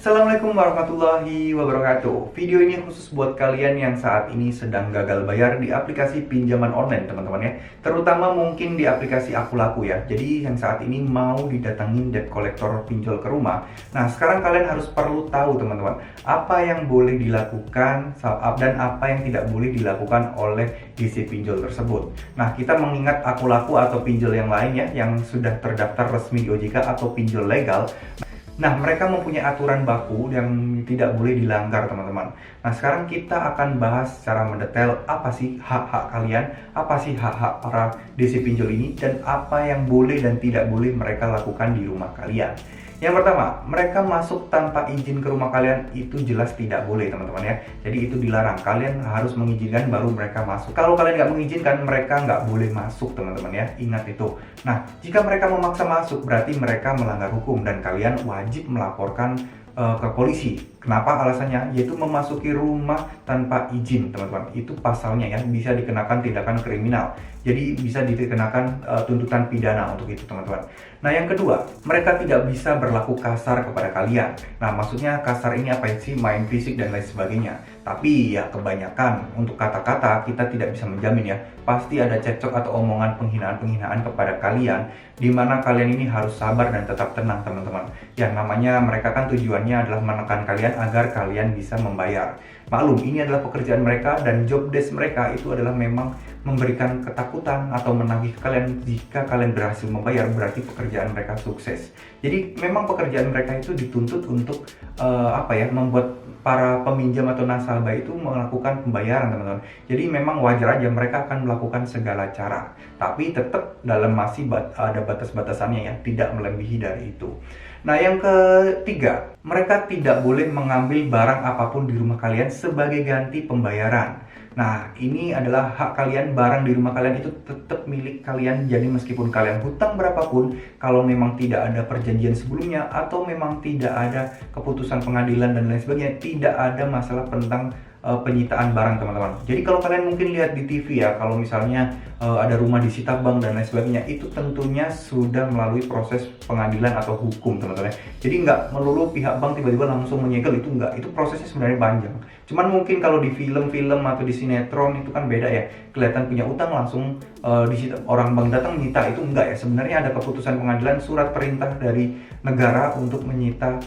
Assalamualaikum warahmatullahi wabarakatuh. Video ini khusus buat kalian yang saat ini sedang gagal bayar di aplikasi pinjaman online, teman-teman ya. Terutama mungkin di aplikasi Aku Laku ya. Jadi yang saat ini mau didatangin debt collector pinjol ke rumah. Nah, sekarang kalian harus perlu tahu teman-teman, apa yang boleh dilakukan dan apa yang tidak boleh dilakukan oleh DC pinjol tersebut. Nah, kita mengingat Aku Laku atau pinjol yang lain ya, yang sudah terdaftar resmi di OJK atau pinjol legal. Nah, mereka mempunyai aturan baku yang tidak boleh dilanggar, teman-teman. Nah, sekarang kita akan bahas secara mendetail apa sih hak-hak kalian, apa sih hak-hak para DC pinjol ini, dan apa yang boleh dan tidak boleh mereka lakukan di rumah kalian. Yang pertama, mereka masuk tanpa izin ke rumah kalian itu jelas tidak boleh, teman-teman ya. Jadi itu dilarang, kalian harus mengizinkan baru mereka masuk. Kalau kalian nggak mengizinkan, mereka nggak boleh masuk, teman-teman ya. Ingat itu. Nah, jika mereka memaksa masuk, berarti mereka melanggar hukum dan kalian wajib melaporkan ke polisi. Kenapa alasannya? Yaitu memasuki rumah tanpa izin, teman-teman. Itu pasalnya ya, bisa dikenakan tindakan kriminal. Jadi bisa dikenakan tuntutan pidana untuk itu, teman-teman. Nah, yang kedua, mereka tidak bisa berlaku kasar kepada kalian. Nah, maksudnya kasar ini apa sih? Main fisik dan lain sebagainya. Tapi ya kebanyakan untuk kata-kata kita tidak bisa menjamin ya. Pasti ada cekcok atau omongan penghinaan-penghinaan kepada kalian, di mana kalian ini harus sabar dan tetap tenang, teman-teman. Yang namanya mereka kan tujuannya adalah menekan kalian agar kalian bisa membayar. Maklum, ini adalah pekerjaan mereka dan job desk mereka itu adalah memang memberikan ketakutan atau menagih kalian. Jika kalian berhasil membayar, berarti pekerjaan mereka sukses. Jadi memang pekerjaan mereka itu dituntut untuk membuat para peminjam atau nasabah itu melakukan pembayaran, teman-teman. Jadi memang wajar aja mereka akan melakukan segala cara, tapi tetap dalam masih ada batas-batasannya ya, tidak melebihi dari itu. Nah, yang ketiga, mereka tidak boleh mengambil barang apapun di rumah kalian sebagai ganti pembayaran. Nah, ini adalah hak kalian, barang di rumah kalian itu tetap milik kalian. Jadi meskipun kalian hutang berapapun, kalau memang tidak ada perjanjian sebelumnya atau memang tidak ada keputusan pengadilan dan lain sebagainya, tidak ada masalah tentang penyitaan barang, teman-teman. Jadi kalau kalian mungkin lihat di TV ya, kalau misalnya ada rumah disita bank dan lain sebagainya, itu tentunya sudah melalui proses pengadilan atau hukum, teman-teman. Jadi nggak melulu pihak bank tiba-tiba langsung menyegel, itu nggak. Itu prosesnya sebenarnya panjang. Cuman mungkin kalau di film-film atau di sinetron itu kan beda ya. Kelihatan punya utang langsung disita, orang bank datang menyita, itu enggak ya. Sebenarnya ada keputusan pengadilan, surat perintah dari negara untuk menyita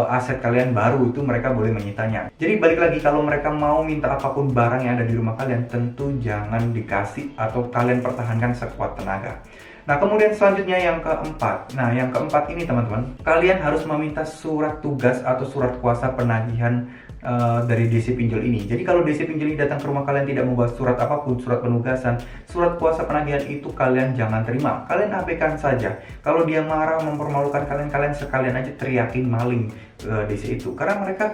aset kalian, baru itu mereka boleh menyitanya. Jadi balik lagi, kalau mereka mau minta apapun barang yang ada di rumah kalian, tentu jangan dikasih atau kalian pertahankan sekuat tenaga. Nah, kemudian selanjutnya yang keempat. Nah, yang keempat ini teman-teman, kalian harus meminta surat tugas atau surat kuasa penagihan dari DC pinjol ini. Jadi kalau DC pinjol ini datang ke rumah kalian tidak membawa surat apapun, surat penugasan, surat kuasa penagihan, itu kalian jangan terima. Kalian abaikan saja. Kalau dia marah, mempermalukan kalian, kalian sekalian aja teriakin maling DC itu. Karena mereka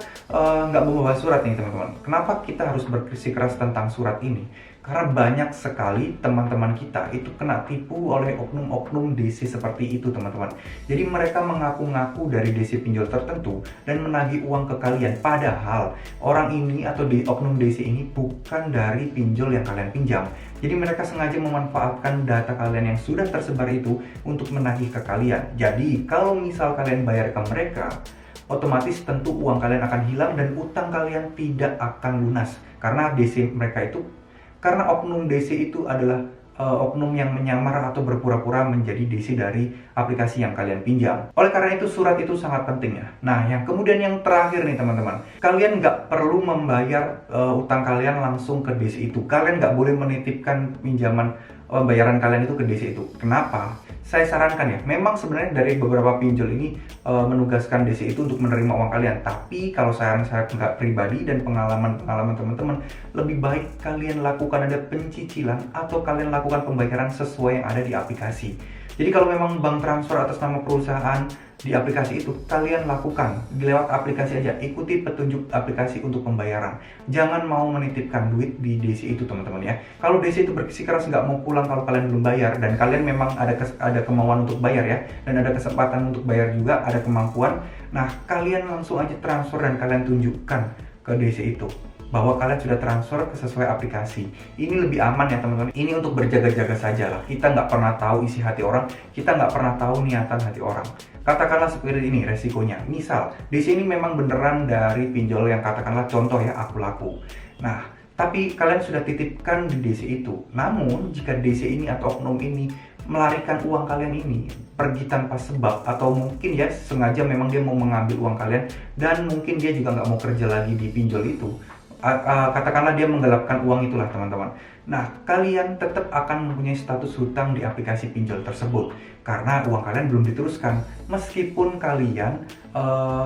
nggak membawa surat nih, teman-teman. Kenapa kita harus bersikeras tentang surat ini? Karena banyak sekali teman-teman kita itu kena tipu oleh oknum-oknum DC seperti itu, teman-teman. Jadi mereka mengaku-ngaku dari DC pinjol tertentu dan menagih uang ke kalian. Padahal orang ini atau oknum DC ini bukan dari pinjol yang kalian pinjam. Jadi mereka sengaja memanfaatkan data kalian yang sudah tersebar itu untuk menagih ke kalian. Jadi kalau misal kalian bayar ke mereka, otomatis tentu uang kalian akan hilang dan utang kalian tidak akan lunas. Karena oknum DC itu adalah oknum yang menyamar atau berpura-pura menjadi DC dari aplikasi yang kalian pinjam. Oleh karena itu surat itu sangat penting ya. Nah, yang kemudian yang terakhir nih teman-teman, kalian nggak perlu membayar utang kalian langsung ke DC itu. Kalian nggak boleh menitipkan pinjaman bayaran kalian itu ke DC itu. Kenapa? Saya sarankan ya, memang sebenarnya dari beberapa pinjol ini menugaskan DC itu untuk menerima uang kalian. Tapi kalau saran saya nggak pribadi dan pengalaman teman-teman, lebih baik kalian lakukan ada pencicilan atau kalian lakukan pembayaran sesuai yang ada di aplikasi. Jadi kalau memang bank transfer atas nama perusahaan di aplikasi itu, kalian lakukan lewat aplikasi aja, ikuti petunjuk aplikasi untuk pembayaran. Jangan mau menitipkan duit di DC itu, teman-teman ya. Kalau DC itu bersikeras nggak mau pulang kalau kalian belum bayar, dan kalian memang ada kemauan untuk bayar ya, dan ada kesempatan untuk bayar juga, ada kemampuan, nah kalian langsung aja transfer dan kalian tunjukkan ke DC itu. bahwa kalian sudah transfer ke sesuai aplikasi. Ini lebih aman ya teman-teman. Ini untuk berjaga-jaga saja lah. Kita nggak pernah tahu isi hati orang, kita nggak pernah tahu niatan hati orang. Katakanlah seperti ini resikonya. Misal, di sini memang beneran dari pinjol yang katakanlah contoh ya, aku laku. Nah, tapi kalian sudah titipkan di DC itu. Namun, jika DC ini atau oknum ini melarikan uang kalian ini pergi tanpa sebab, atau mungkin ya sengaja memang dia mau mengambil uang kalian dan mungkin dia juga nggak mau kerja lagi di pinjol itu, katakanlah dia menggelapkan uang itulah teman-teman. Nah, kalian tetap akan mempunyai status hutang di aplikasi pinjol tersebut karena uang kalian belum diteruskan meskipun kalian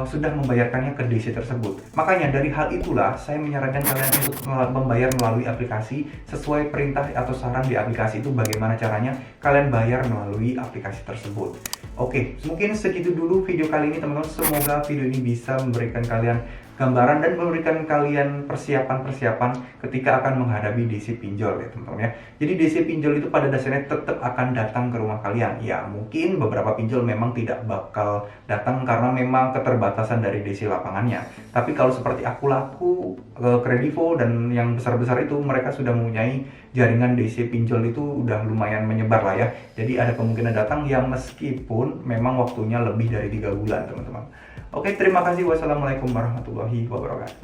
sudah membayarkannya ke DC tersebut. Makanya dari hal itulah saya menyarankan kalian untuk membayar melalui aplikasi sesuai perintah atau saran di aplikasi itu. Bagaimana caranya kalian bayar melalui aplikasi tersebut. Oke, mungkin segitu dulu video kali ini teman-teman. Semoga video ini bisa memberikan kalian gambaran dan memberikan kalian persiapan-persiapan ketika akan menghadapi DC pinjol ya teman-teman ya. Jadi DC pinjol itu pada dasarnya tetap akan datang ke rumah kalian. Ya mungkin beberapa pinjol memang tidak bakal datang karena memang keterbatasan dari DC lapangannya. Tapi kalau seperti aku laku, Kredivo dan yang besar-besar itu, mereka sudah mempunyai jaringan DC pinjol itu udah lumayan menyebar lah ya. Jadi ada kemungkinan datang yang meskipun memang waktunya lebih dari 3 bulan teman-teman. Oke, terima kasih. Wassalamualaikum warahmatullahi wabarakatuh.